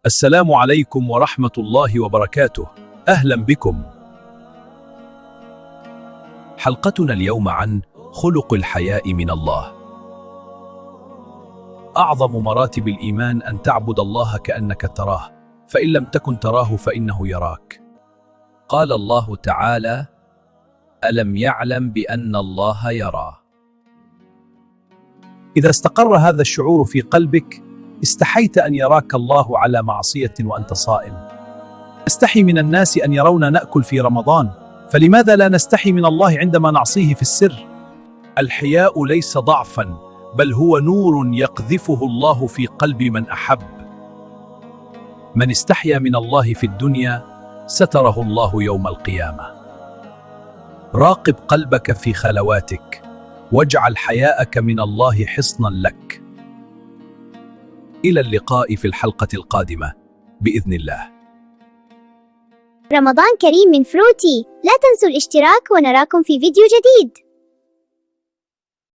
السلام عليكم ورحمة الله وبركاته. أهلا بكم. حلقتنا اليوم عن خلق الحياء من الله. أعظم مراتب الإيمان أن تعبد الله كأنك تراه، فإن لم تكن تراه فإنه يراك. قال الله تعالى: ألم يعلم بأن الله يرى. إذا استقر هذا الشعور في قلبك، استحيت أن يراك الله على معصية وأنت صائم. نستحي من الناس أن يرونا نأكل في رمضان، فلماذا لا نستحي من الله عندما نعصيه في السر؟ الحياء ليس ضعفا، بل هو نور يقذفه الله في قلب من أحب. من استحيا من الله في الدنيا ستره الله يوم القيامة. راقب قلبك في خلواتك، واجعل حياءك من الله حصنا لك. إلى اللقاء في الحلقة القادمة بإذن الله. رمضان كريم من فروتي، لا تنسوا الاشتراك ونراكم في فيديو جديد.